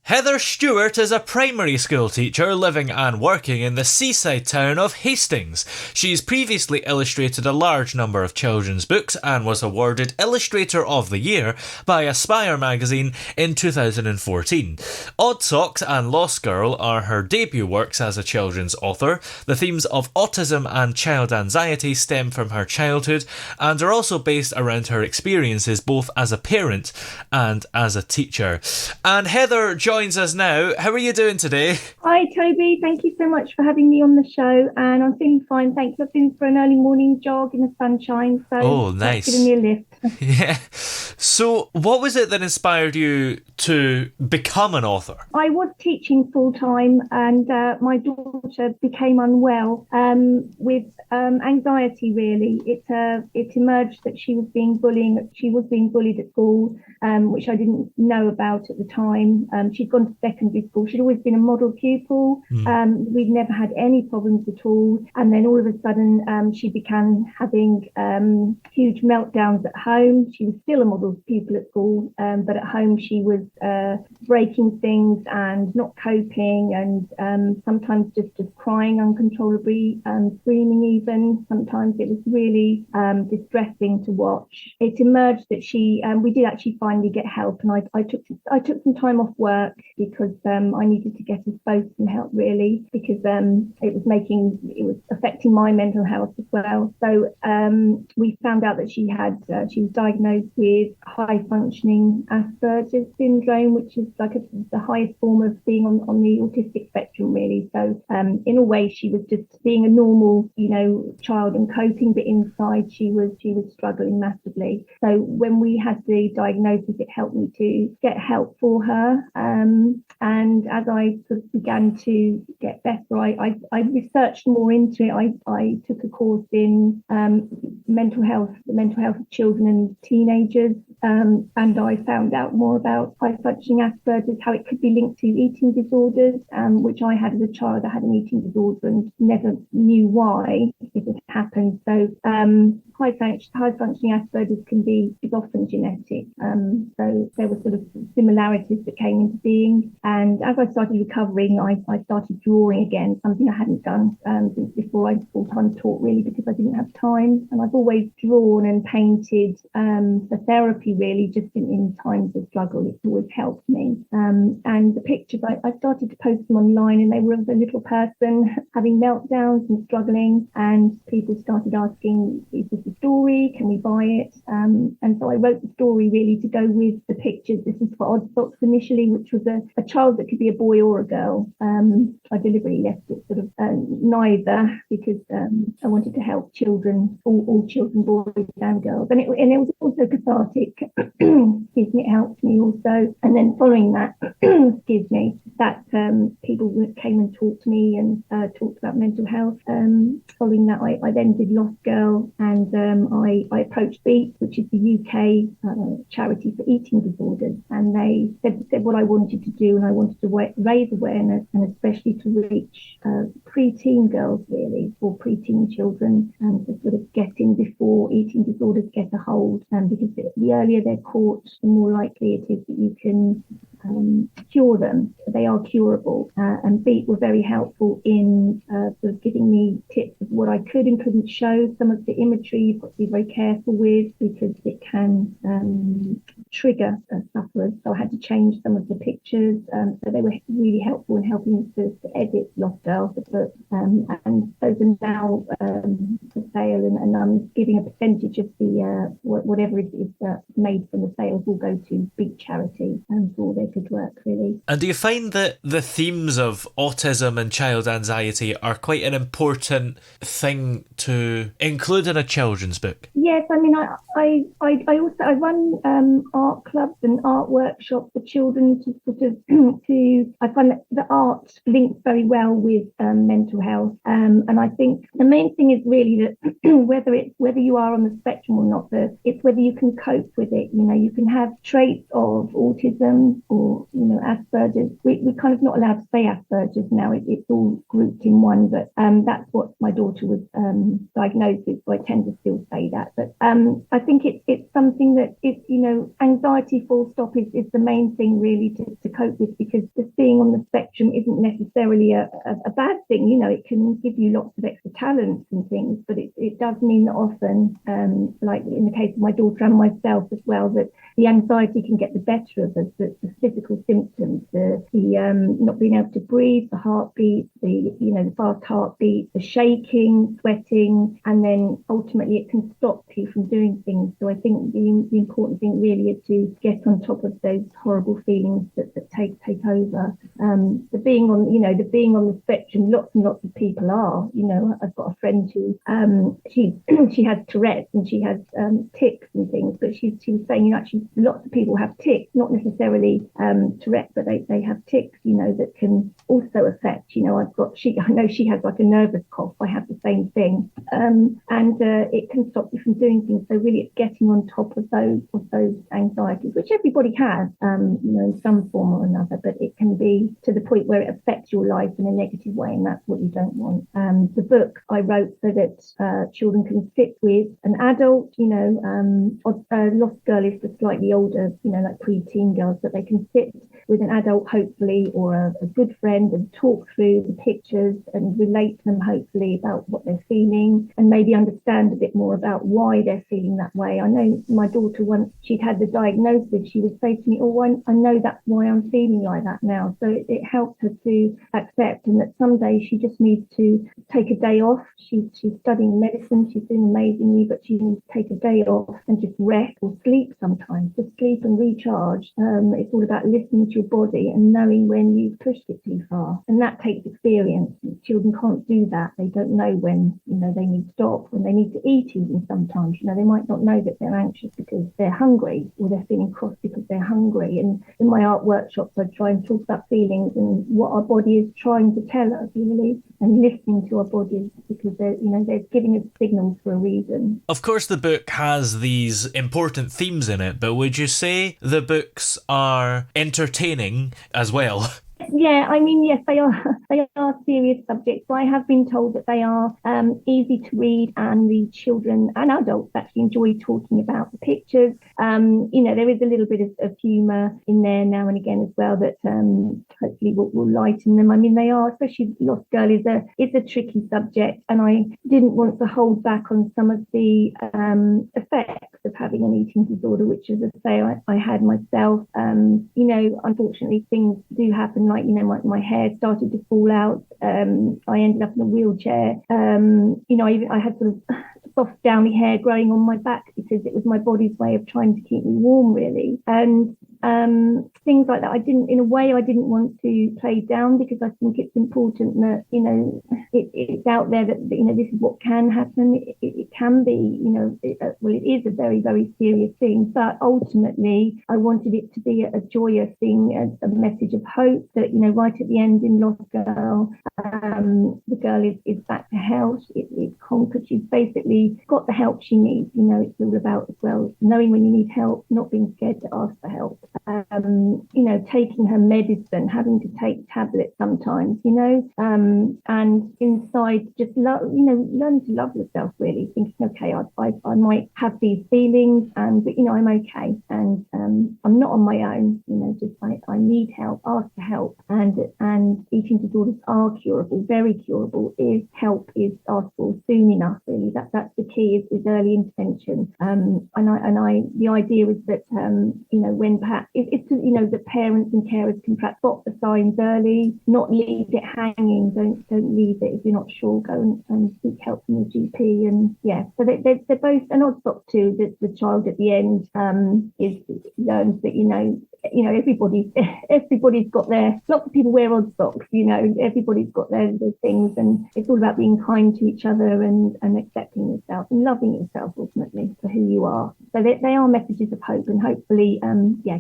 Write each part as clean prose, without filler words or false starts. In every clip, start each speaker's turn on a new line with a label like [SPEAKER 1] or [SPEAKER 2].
[SPEAKER 1] Heather Stuart is a primary school teacher living and working in the seaside town of Hastings. She's previously illustrated a large number of children's books and was awarded Illustrator of the Year by Aspire magazine in 2014. Odd Socks and Lost Girl are her debut works as a children's author. The themes of autism and child anxiety stem from her childhood and are also based around her experiences both as a parent and as a teacher. And Heather joins us now. How are you doing today?
[SPEAKER 2] Hi, Toby. Thank you so much for having me on the show. And I'm feeling fine. Thanks. I've been for an early morning jog in the sunshine. So that's giving
[SPEAKER 1] Nice.
[SPEAKER 2] me a lift.
[SPEAKER 1] Yeah. So, what was it that inspired you to become an author?
[SPEAKER 2] I was teaching full time, and my daughter became unwell with anxiety. Really, it emerged that she was being bullying. She was being bullied at school, which I didn't know about at the time. She'd gone to secondary school. She'd always been a model pupil. We'd never had any problems at all. And then all of a sudden, she began having huge meltdowns at home. She was still a model pupil at school, but at home she was breaking things and not coping, and sometimes just crying uncontrollably, screaming even. Sometimes it was really distressing to watch. It emerged that we did actually finally get help, and I took some time off work because I needed to get us both some help, really, because it was affecting my mental health as well. So we found out that she was diagnosed with high functioning Asperger's syndrome, which is like the highest form of being on the autistic spectrum, really. So in a way, she was just being a normal, child and coping, but inside she was struggling massively. So when we had the diagnosis, it helped me to get help for her. And as I sort of began to get better, I researched more into it. I took a course in mental health of children and teenagers, and I found out more about high functioning Asperger's, how it could be linked to eating disorders, which I had as a child. I had an eating disorder and never knew why it had happened. So high functioning Asperger's is often genetic. So there were sort of similarities that came into being. And as I started recovering, I started drawing again, something I hadn't done since before I full-time taught, really, because I didn't have time. And I've always drawn and painted for therapy, really, just in times of struggle. It's always helped me. And the pictures, I started to post them online, and they were of a little person having meltdowns and struggling. And people started asking, is this a story? Can we buy it? And so I wrote the story really to go with the pictures. This is for Odd Socks initially, which was a child that could be a boy or a girl. I deliberately left it sort of neither, because I wanted to help children, all children, boys and girls. And it was also cathartic. Excuse me, it helped me also. And then following that, excuse me, that people came and talked to me and talked about mental health. Following that, I then did Lost Girl, and I approached BEAT, which is the UK charity for eating disorders, and they said what I wanted to do, and I wanted to raise awareness, and especially to reach preteen girls, really, or preteen children, to sort of get in before eating disorders get a hold, because the earlier they're caught, the more likely it is that you can cure them. They are curable, and BEAT were very helpful in sort of giving me tips of what I could and couldn't show. Some of the imagery you've got to be very careful with, because it can trigger sufferers. So I had to change some of the pictures. So they were really helpful in helping me to edit Lost Girl, the book, and those are now for sale, and I'm giving a percentage of the whatever is made from the sales will go to BEAT charity for their good work, really.
[SPEAKER 1] And do you find that the themes of autism and child anxiety are quite an important thing to include in a children's book?
[SPEAKER 2] Yes, I mean, I run art clubs and art workshops for children to sort of I find that the art links very well with mental health, and I think the main thing is really that whether you are on the spectrum or not, it's whether you can cope with it. You can have traits of autism or Asperger's. We're kind of not allowed to say Asperger's now. It's all grouped in one, but that's what my daughter was diagnosed with, so I tend to still say that. But I think it's something that it's, anxiety full stop is the main thing really to cope with, because just being on the spectrum isn't necessarily a bad thing. It can give you lots of extra talents and things, but it does mean that often, like in the case of my daughter and myself as well, that the anxiety can get the better of us, the physical symptoms, the not being able to breathe, the heartbeat, the fast heartbeat, the shaking, sweating, and then ultimately it can stop you from doing things. So I think the important thing really is to get on top of those horrible feelings that take over. The being on the spectrum, lots and lots of people are. I've got a friend who she has Tourette's and she has tics and things, but she was saying, actually lots of people have tics, not necessarily Tourette's, but they have tics, that can also affect. I know she has like a nervous cough. I have the same thing, and it can stop you from doing things. So really, it's getting on top of those anxieties, which everybody has, in some form or another. But it can be to the point where it affects your life in a negative way, and that's what you don't want. The book I wrote so that children can sit with an adult. Lost Girl is for slightly older, like pre-teen girls, but they can sit with an adult, hopefully, or a good friend, and talk through the pictures and relate to them, hopefully, about what they're feeling, and maybe understand a bit more about why they're feeling that way. I know my daughter, once she'd had the diagnosis, she would say to me, I know that's why I'm feeling like that now. So it helped her to accept, and that some days she just needs to take a day off. She's studying medicine, she's doing amazingly, but she needs to take a day off and just rest or sleep sometimes, just sleep and recharge. It's all about listening to your body and knowing when you've pushed it too far. And that takes experience. Children can't do that. They don't know when, they need to stop, when they need to eat even sometimes. They might not know that they're anxious because they're hungry, or they're feeling cross because they're hungry. And in my art workshops, I try and talk about feelings and what our body is trying to tell us, really, and listening to our bodies, because they're giving us signals for a reason.
[SPEAKER 1] Of course, the book has these important themes in it, but would you say the books are entertaining as well?
[SPEAKER 2] Yeah, yes, they are. They are serious subjects. I have been told that they are easy to read, and the children and adults actually enjoy talking about the pictures. There is a little bit of humour in there now and again as well that hopefully will lighten them. They are, especially Lost Girl is a tricky subject, and I didn't want to hold back on some of the effects of having an eating disorder, which, as I say, I had myself. Unfortunately, things do happen. Like, my hair started to fall out. I ended up in a wheelchair. I had sort of soft downy hair growing on my back because it was my body's way of trying to keep me warm, really. And things like that, I didn't want to play down, because I think it's important that it's out there that this is what can happen. It can be, it is a very, very serious thing, but ultimately I wanted it to be a joyous thing, a message of hope that right at the end in Lost Girl, the girl is back to health. It's conquered. She's basically got the help she needs. It's all about, as well, knowing when you need help, not being scared to ask for help. Taking her medicine, having to take tablets sometimes, and inside just learn to love yourself, really, thinking, okay, I might have these feelings, but I'm okay, and I'm not on my own. I need help, ask for help, and eating disorders are curable, very curable. If help is asked for soon enough, really, that's the key, is early intervention. The idea is that when perhaps it's that parents and carers can perhaps spot the signs early, not leave it hanging. Don't leave it if you're not sure. Go and seek help from your GP. And so they're both an odd stock too. That the child at the end learns that everybody's got their, lots of people wear odd socks. Everybody's got their things, and it's all about being kind to each other and accepting yourself and loving yourself ultimately for who you are. So they are messages of hope, and hopefully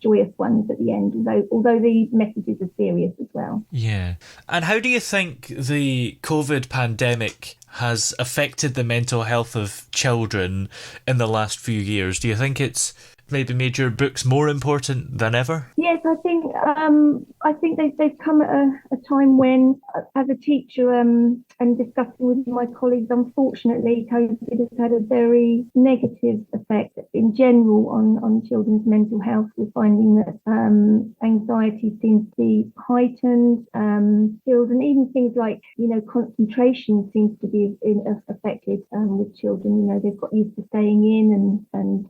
[SPEAKER 2] joyous ones at the end, although the messages are serious as well.
[SPEAKER 1] Yeah. And how do you think the COVID pandemic has affected the mental health of children in the last few years? Do you think it's maybe made your books more important than ever?
[SPEAKER 2] Yes, I think they've come at a time when as a teacher and discussing with my colleagues, unfortunately, COVID has had a very negative effect in general on children's mental health. We're finding that anxiety seems to be heightened. Children, even things like, concentration seems to be affected with children. They've got used to staying in and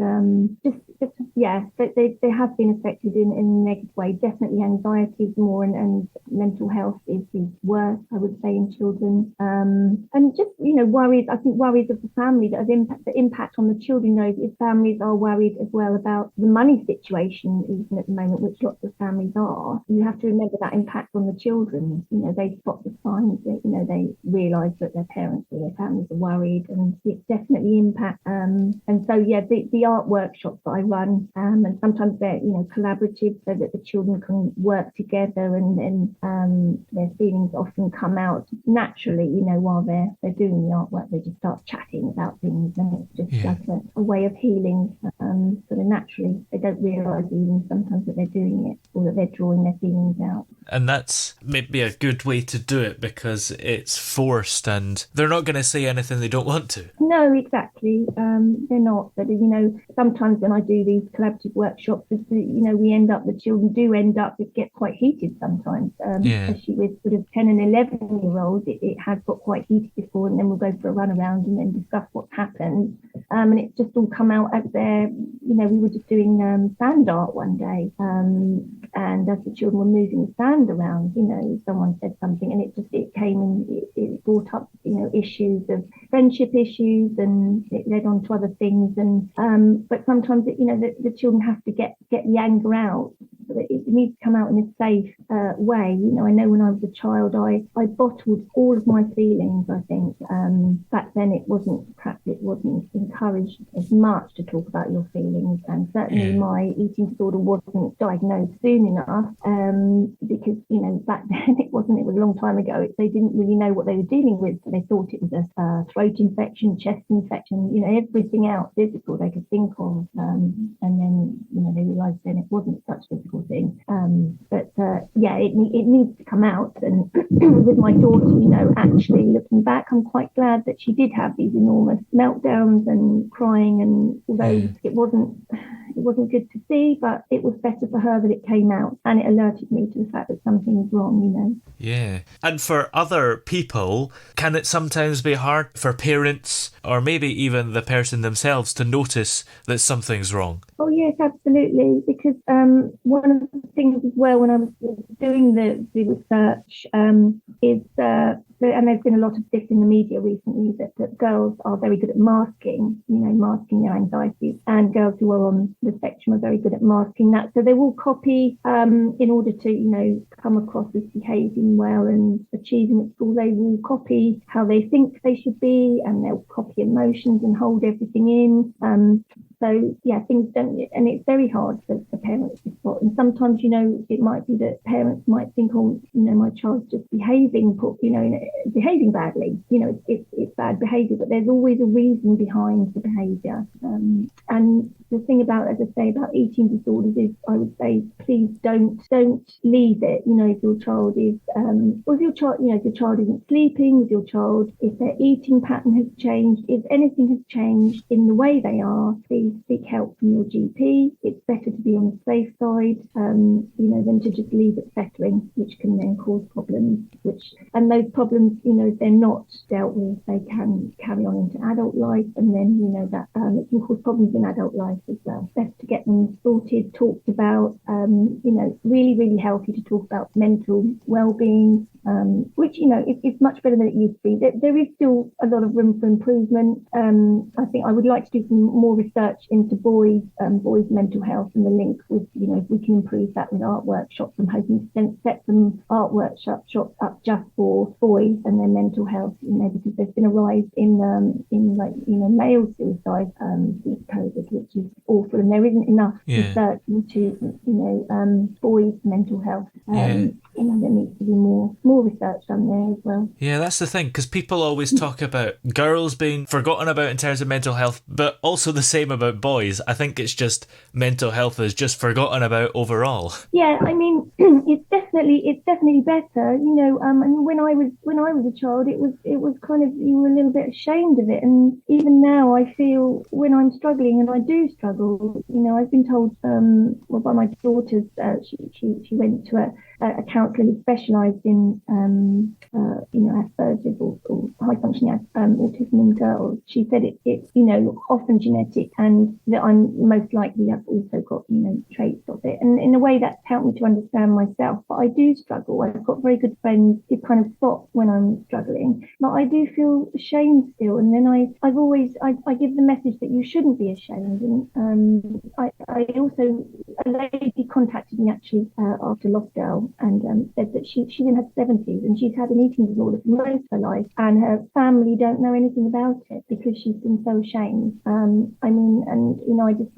[SPEAKER 2] they have been affected in a negative way. Definitely anxiety is more and mental health is worse, I would say, in children. And just, worries, I think worries of the family that have the impact on the children. If families are worried as well about the money situation, even at the moment, which lots of families are, you have to remember that impacts on the children. They spot the signs that, they realise that their parents or their families are worried, and it definitely impacts. And so, the art workshops that I run, and sometimes they're, collaborative so that the children can work together and their feelings often come out naturally, while they're doing the artwork. They just start chatting about things, and it's just like a way of healing. Sort of naturally, they don't realise even sometimes that they're doing it or that they're drawing their feelings out.
[SPEAKER 1] And that's maybe a good way to do it because it's forced and they're not going to say anything they don't want to.
[SPEAKER 2] No, exactly. They're not. But, sometimes when I do these collaborative workshops, the children do end up, it gets quite heated sometimes, especially with sort of 10 and 11-year-olds. It has got quite heated before, and then we'll go for a run around and then discuss what's happened. And it's just all come out as we were just doing sand art one day. And as the children were moving the sand around, someone said something, and it came and it brought up, issues of friendship issues, and it led on to other things. And but sometimes the children have to get the anger out. So that it needs to come out in a safe way. I know when I was a child, I bottled all of my feelings. I think back then perhaps it wasn't encouraged as much to talk about your feelings, and certainly my eating disorder wasn't diagnosed soon enough because back then it was a long time ago. They didn't really know what they were dealing with, so they thought it was a throat infection, chest infection, everything else physical they could think of, and then they realised then it wasn't such a physical thing. It needs to come out. And with my daughter, actually looking back, I'm quite glad that she did have these enormous meltdowns and crying, and although it wasn't good to see, but it was better for her that it came out, and it alerted me to the fact that something was wrong.
[SPEAKER 1] Yeah. And for other people, can it sometimes be hard for parents or maybe even the person themselves to notice that something's wrong?
[SPEAKER 2] Oh yes, absolutely. Because one of the things as well when I was doing the research is and there's been a lot of this in the media recently, that girls are very good at masking their anxieties, and girls who are on the spectrum are very good at masking that. So they will copy in order to, come across as behaving well and achieving at school. They will copy how they think they should be, and they'll copy emotions and hold everything in. So things don't, and it's very hard for parents to spot. And sometimes, it might be that parents might think, my child's just behaving badly. It's bad behaviour, but there's always a reason behind the behaviour. And the thing about, as I say, about eating disorders is, I would say, please don't leave it. If your child is, or if your child isn't sleeping, if their eating pattern has changed, if anything has changed in the way they are, please seek help from your GP. It's better to be on the safe side, than to just leave it settling, which can then cause problems. And those problems, if they're not dealt with, they can carry on into adult life, and then that it can cause problems in adult life as well. Best to get them sorted, talked about. Really, really healthy to talk about mental well-being, which it's much better than it used to be. There is still a lot of room for improvement. I think I would like to do some more research into boys' mental health, and the link with if we can improve that with art workshops. I'm hoping to set some art workshops up just for boys and their mental health, because there's been a rise in male suicide since COVID, which is awful, and there isn't enough research into boys' mental health. There needs to be more research done there as well.
[SPEAKER 1] Yeah, that's the thing, because people always talk about girls being forgotten about in terms of mental health, but also the same about boys. I think it's just mental health is just forgotten about overall.
[SPEAKER 2] Yeah, I mean, it's definitely it's definitely better, and when I was a child, it was kind of, you were a little bit ashamed of it. And even now I feel when I'm struggling, and I do struggle, I've been told, well, by my daughters, she went to a counsellor who specialised in Asperger's or high functioning autism in girls. She said it's often genetic, and that I'm most likely have also got traits of it. And in a way, that's helped me to understand myself. But I do struggle. I've got very good friends who kind of stop when I'm struggling, but I do feel ashamed still. And then I give the message that you shouldn't be ashamed. And I also, a lady contacted me actually after lockdown, and said that she's in her 70s and she's had an eating disorder for most of her life, and her family don't know anything about it because she's been so ashamed. I just,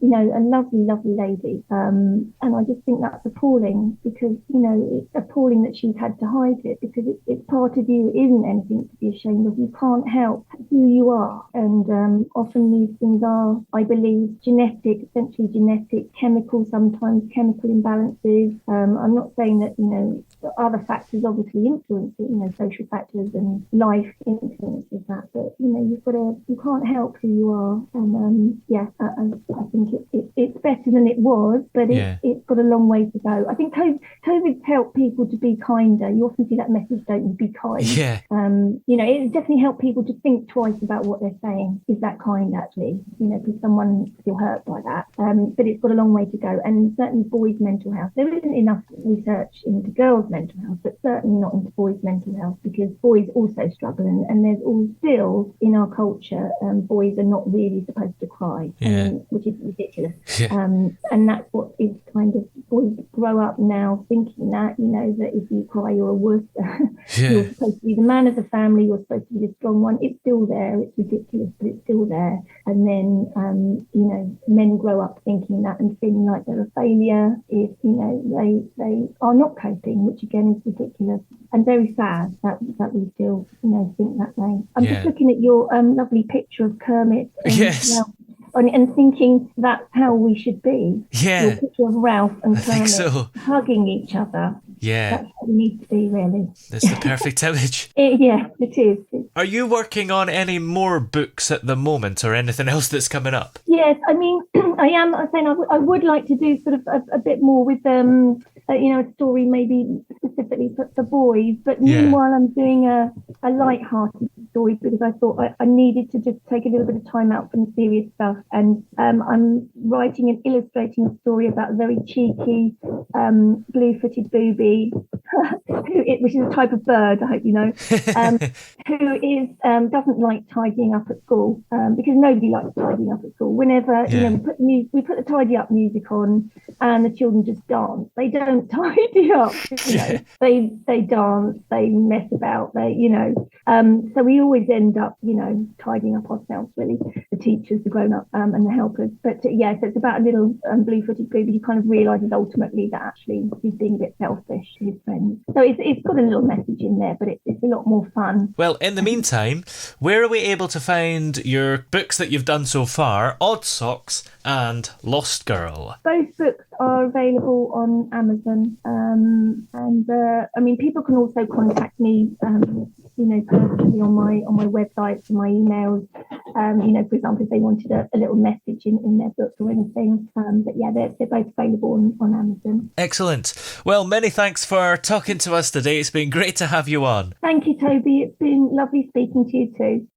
[SPEAKER 2] a lovely, lovely lady. And I just think that's appalling, because, it's appalling that she's had to hide it, because it's part of you. It isn't anything to be ashamed of. You can't help who you are. And often these things are, I believe, genetic, essentially genetic, sometimes chemical imbalances. I'm not saying that, other factors obviously influence it, social factors and life influences that, but, you can't help who you are. And I think it's better than it was, but it's got a long way to go. I think COVID's helped people to be kinder. You often see that message, don't you? Be kind.
[SPEAKER 1] Yeah.
[SPEAKER 2] It's definitely helped people to think twice about what they're saying. Is that kind, actually? Because someone feel hurt by that. But it's got a long way to go. And certainly boys' mental health. There isn't enough research into girls' mental health, but certainly not into boys' mental health, because boys also struggle. And there's all still in our culture, boys are not really supposed to cry, which is ridiculous. And that's what is kind of, boys grow up now thinking that, that if you cry, you're a wuss. You're supposed to be the man of the family. You're supposed to be the strong one. It's still there. It's ridiculous, but it's still there. And then, men grow up thinking that and feeling like they're a failure if, they are not coping, which again is ridiculous and very sad that we still, think that way. I'm just looking at your lovely picture of Kermit. And thinking that's how we should be.
[SPEAKER 1] Yeah.
[SPEAKER 2] Your picture of Ralph and Kermit hugging each other.
[SPEAKER 1] Yeah.
[SPEAKER 2] That's how we need to be, really.
[SPEAKER 1] That's the perfect image.
[SPEAKER 2] It is.
[SPEAKER 1] Are you working on any more books at the moment, or anything else that's coming up?
[SPEAKER 2] Yes, I mean, I am saying I would like to do sort of a bit more with a story maybe specifically for boys, but meanwhile I'm doing a light-hearted story, because I thought I needed to just take a little bit of time out from serious stuff. And I'm writing and illustrating a story about a very cheeky blue-footed booby, which is a type of bird, I hope you know, who is doesn't like tidying up at school, because nobody likes tidying up at school. Whenever we put the tidy up music on, and the children just dance. They don't tidy up. They dance. They mess about. So we always end up tidying up ourselves, really, the teachers, the grown up, and the helpers. But so it's about a little blue-footed booby who kind of realizes ultimately that actually he's being a bit selfish to his friends. So it's got a little message in there, but it's a lot more fun.
[SPEAKER 1] Well, in the meantime, where are we able to find your books that you've done so far, Odd Socks and Lost Girl? Both books are available on Amazon, people can also contact me, personally on my website, and my emails. For example, if they wanted a little message in their book or anything. They're both available on Amazon. Excellent. Well, many thanks for talking to us today. It's been great to have you on.
[SPEAKER 2] Thank you, Toby. It's been lovely speaking to you too.